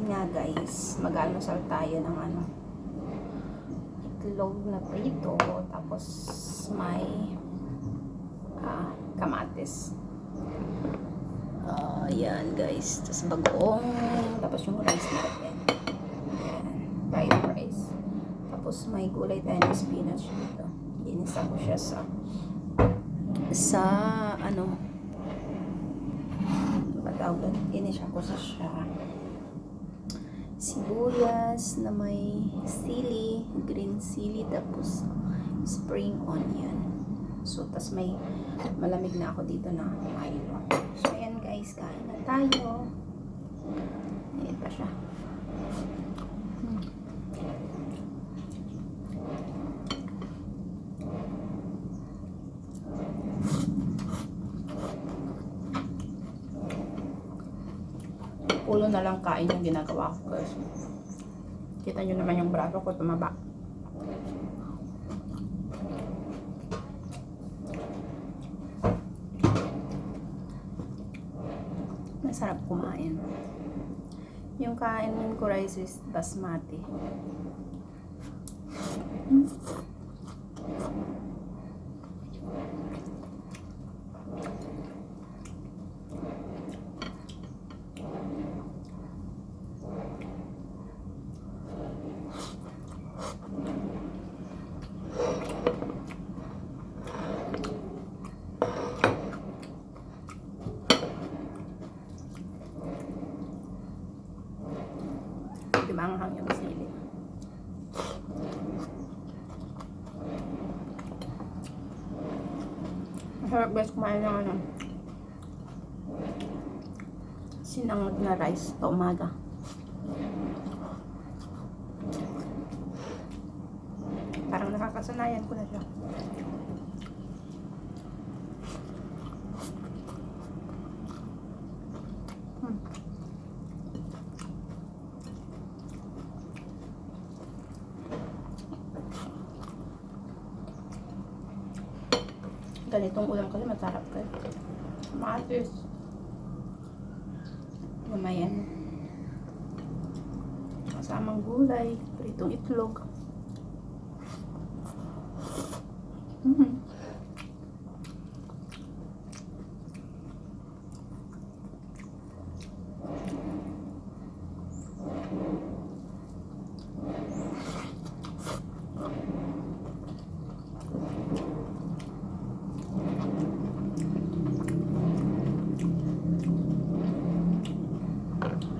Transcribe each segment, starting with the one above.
nga guys, mag-almusal tayo ng itlog na prito, tapos may kamatis. Yan guys, tapos bagoong, tapos yung rice natin. Yan, fried rice. Tapos may gulay tayo ng spinach dito. Inisa ko siya sa patawag, inisa ko siya sibuyas na may sili, green sili, tapos spring onion. So, tas may malamig na ako dito na Milo. So, ayan guys, kain na tayo. Ayan pa siya. Ulo na lang kain yung ginagawa ko guys. Kita nyo naman yung braso ko tumaba. Masarap kumain. Yung kain ko rice is basmati. Manghang yung sili. Masarap guys kumain ng sinangag na rice sa umaga. Parang nakakasanayan ko na siya. Ganitong ulam kasi masarap ka. Matis. Mamayan. Kasamang gulay. Pritong itlog.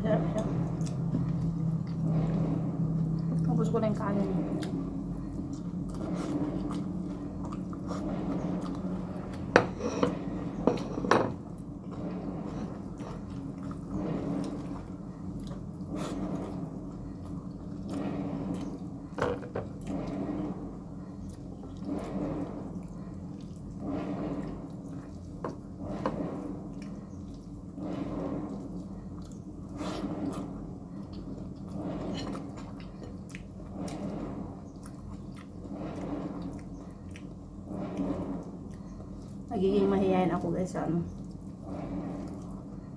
Sarap siya. Tapos ko na yung kanin. Nagiging mahihayin ako guys sa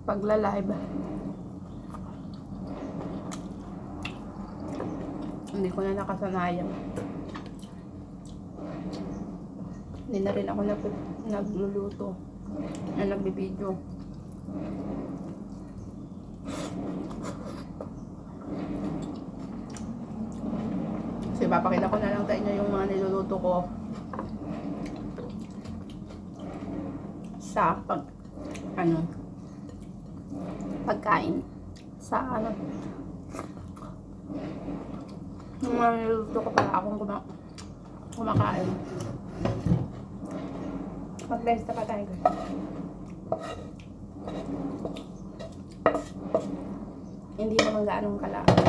pagla-live. Hindi ko na nakasanayan. Hindi na rin ako nagluluto na nagbibideo. Kasi papakita ko na lang sa inyo yung mga niluluto ko sa pagkain sa yung mga niluluto ko para akong kumakain. Mag-besta pa tayo guys. Hindi naman gaanong kalaki.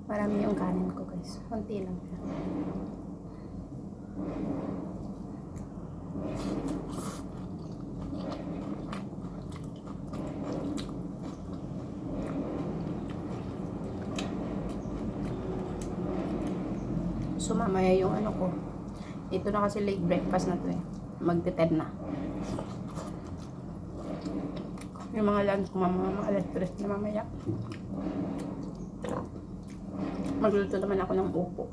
Marami yung kanin ko guys. Kunti lang siya. So mamaya yung ko. Ito na kasi late breakfast na to eh. Magte-10 na. Yung mga lunch ko mga alas 3 na mamaya. Magluto naman ako ng upo.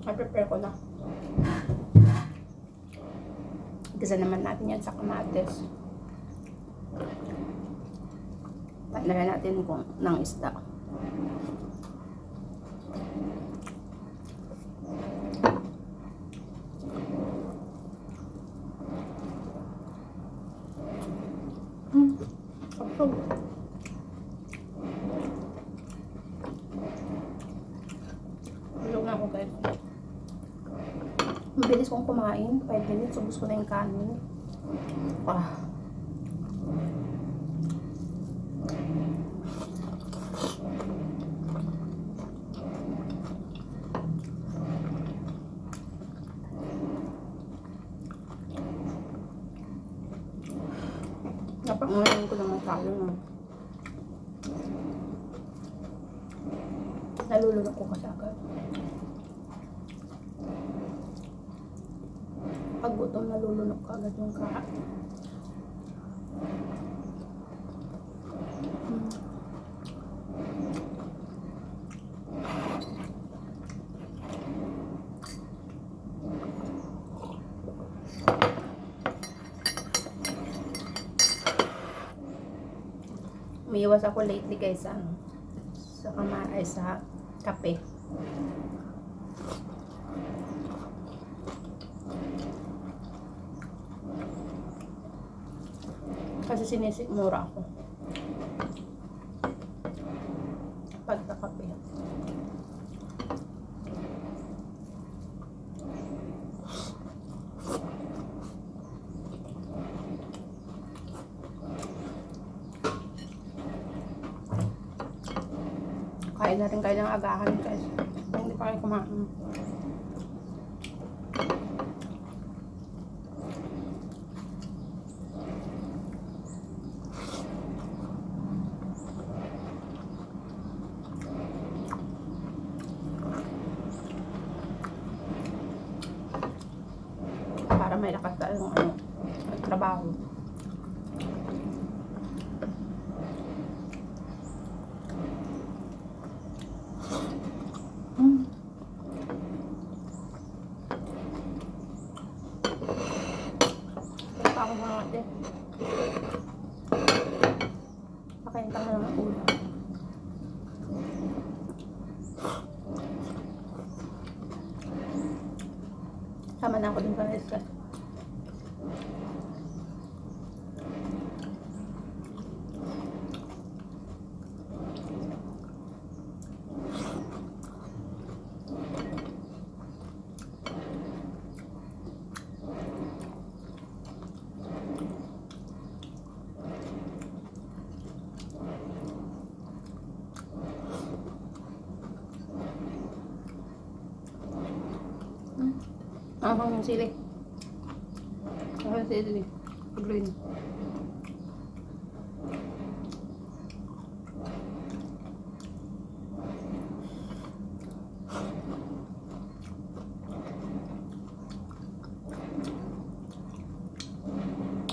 I-prepare ko na. Gisa naman natin yan sa kamatis. Lagyan natin kung ng isda. Kapag tulog na ako guys. Mabilis kong kumain. 5 minutes. Ubus ko na yung kanin. Napangayon ko lang masyado na. Nalulunok ko kasi agad. Pag gutom, nalulunok ka agad yung kaha. Umiiwas ako lately guys sa kape. Kasi sinisikmura ako pagkakape. Kain na rin kayo ng agahan guys. Kung hindi pa kayo kumain. Para may lakas tayong trabaho. Ako mga ate. Pakainta ka lang ang ulam. Sama na ako din sa restaurant. Ahang yung sili. Ahang yung sili. Green.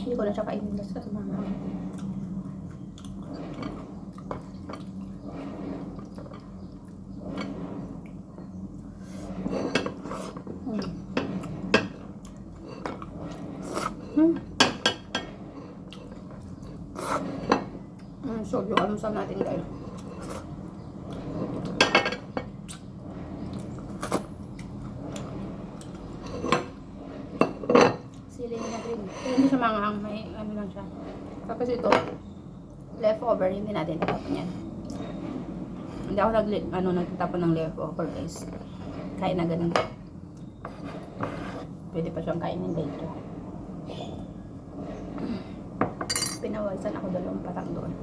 Hindi ko na siya kainin basta sa mga. So, yung almusal natin guys. Sili na green. Hindi siya manghang. May ano lang siya. Tapos ito, leftover. Hindi natin tapon yan. Hindi ako nagtatapon ng leftover guys. Kain na ganun. Pwede pa siyang kainin dito. Pinawasan ako 2 patang doon.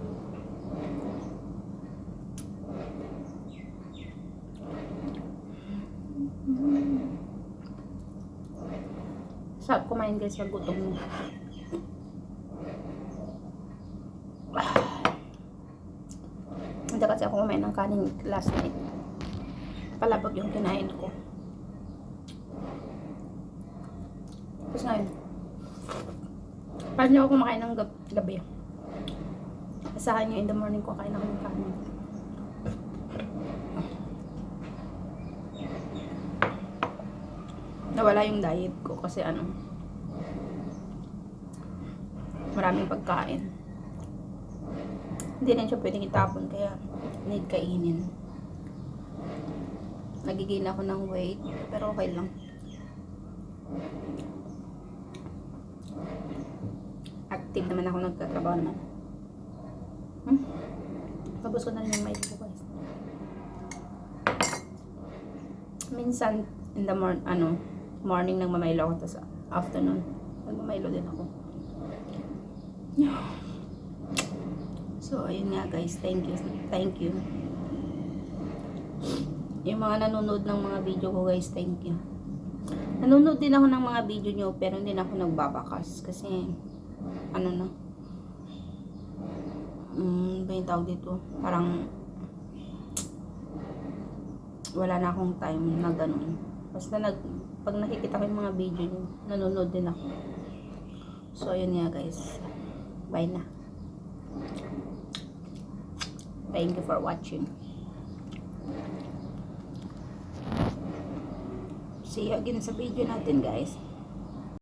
Sarap kumain guys pag gutom mo. Hindi kasi ako kumain ng kanin last night. Palabog yung kinain ko. ngayon. Paano niyo ako kumakain ng gabi? Asahan niyo in the morning ko kain ako ng kanin. Nawala yung diet ko kasi maraming pagkain. Hindi rin siya pwedeng itapon kaya need kainin. Nagiging ako ng weight pero okay lang. Active naman ako, nagtatrabaho naman. Tapos ko na rin yung mic ko guys. Minsan in the morning nang mamaylo ako, tapos afternoon nagmamaylo din ako. So ayun nga guys, thank you yung mga nanonood ng mga video ko guys, thank you. Nanonood din ako ng mga video nyo pero hindi na ako nagbabakas kasi ba yung tawag dito, parang wala na akong time na ganun. Basta pag nakikita ko yung mga video nyo, nanonood din ako. So ayun nga guys, bye na. Thank you for watching. See you again sa video natin guys.